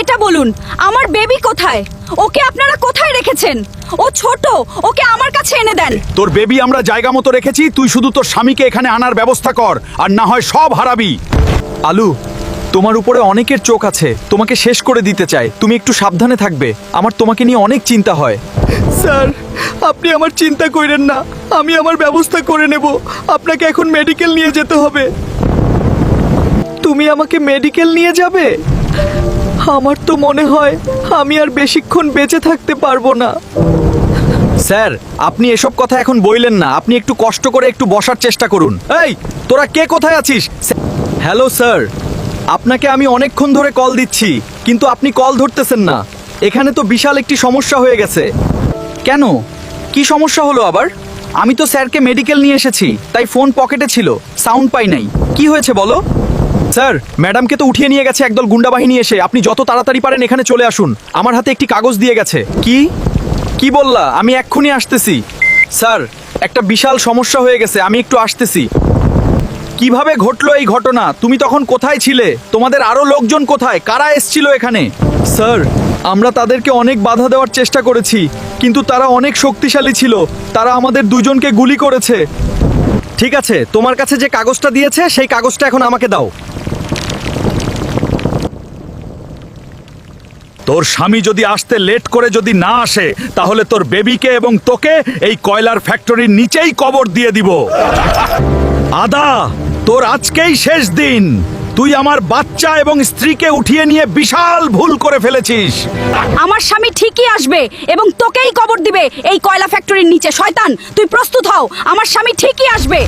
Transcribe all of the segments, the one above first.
এটা বলুন, আমার বেবি কোথায়? ওকে আপনারা কোথায় রেখেছেন? ও ছোট, ওকে আমার কাছে এনে দেন। তোর বেবি আমরা জায়গা মতো রেখেছি, তুই শুধু তোর স্বামীকে এখানে আনার ব্যবস্থা কর, আর না হয় সব হারাবি। আলু, তোমার উপরে অনেকের চোখ আছে, তোমাকে শেষ করে দিতে চায়, তুমি একটু সাবধানে থাকবে। আমার তোমাকে নিয়ে অনেক চিন্তা হয়। স্যার, আপনি আমার চিন্তা করেন না, আমি আমার ব্যবস্থা করে নেব। আপনাকে এখন মেডিকেল নিয়ে যেতে হবে। তুমি আমাকে মেডিকেল নিয়ে যাবে? আমার তো মনে হয় আমি আর বেশিক্ষণ বেঁচে থাকতে পারবো না। স্যার, আপনি এসব কথা এখন বইলেন না, আপনি একটু কষ্ট করে একটু বসার চেষ্টা করুন। এই, তোরা কে কোথায় আছিস? হ্যালো স্যার, আপনাকে আমি অনেকক্ষণ ধরে কল দিচ্ছি, কিন্তু আপনি কল ধরতেছেন না। এখানে তো বিশাল একটি সমস্যা হয়ে গেছে। কেন? কি সমস্যা হলো আবার? আমি তো স্যারকে মেডিকেল নিয়ে এসেছি, তাই ফোন পকেটে ছিল, সাউন্ড পাই নাই। কি হয়েছে বলো? স্যার, ম্যাডামকে তো উঠিয়ে নিয়ে গেছে একদল গুন্ডা বাহিনী এসে। আপনি যত তাড়াতাড়ি পারেন এখানে চলে আসুন। আমার হাতে একটি কাগজ দিয়ে গেছে। কি বললা? আমি এক্ষুনি আসতেছি। স্যার, একটা বিশাল সমস্যা হয়ে গেছে, আমি একটু আসতেছি। কিভাবে ঘটলো এই ঘটনা? তুমি তখন কোথায় ছিলে? তোমাদের আরো লোকজন কোথায়? কারা এসেছিল এখানে? স্যার, আমরা তাদেরকে অনেক বাধা দেওয়ার চেষ্টা করেছি, কিন্তু তারা অনেক শক্তিশালী ছিল। তারা আমাদের দুজনকে গুলি করেছে। ঠিক আছে, তোমার কাছে যে কাগজটা দিয়েছে সেই কাগজটা এখন আমাকে দাও। তোর স্বামী যদি আসতে লেট করে যদি না আসে, তাহলে তোর বেবিকে এবং তোকে এই কয়লার ফ্যাক্টরির নিচেই কবর দিয়ে দিব। আদা, তোর আজকেই শেষ দিন। তুই আমার বাচ্চা এবং স্ত্রীকে উঠিয়ে নিয়ে বিশাল ভুল করে ফেলেছিস। আমার স্বামী ঠিকই আসবে এবং তোকেই কবর দিবে এই কয়লা ফ্যাক্টরির নিচে। শয়তান, তুই প্রস্তুত হও, আমার স্বামী ঠিকই আসবে।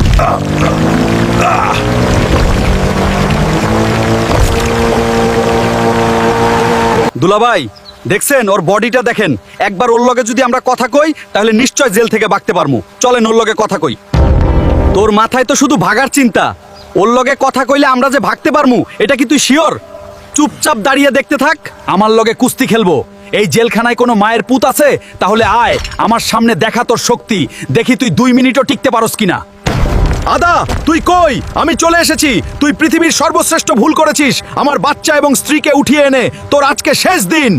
দুলাভাই, দেখছেন ওর বডিটা দেখেন। একবার ওর লগে যদি আমরা কথা কই, তাহলে নিশ্চয় জেল থেকে বাঁচতে পারমু। চলেন ওর লগে কথা কই। তোর মাথায় তো শুধু ভাগার চিন্তা। ওর লগে কথা কইলে আমরা যে ভাগতে পারমু, এটা কি তুই শিওর? চুপচাপ দাঁড়িয়ে দেখতে থাক, আমার লগে কুস্তি খেলবো। এই জেলখানায় কোনো মায়ের পুত আছে? তাহলে আয় আমার সামনে, দেখা তোর শক্তি। দেখি তুই 2 মিনিটও টিকতে পারস কিনা। আদা, তুই কই? আমি চলে এসেছি। তুই পৃথিবীর সর্বশ্রেষ্ঠ ভুল করেছিস, আমার বাচ্চা এবং স্ত্রীকে উঠিয়ে এনে। তোর আজকে শেষ দিন।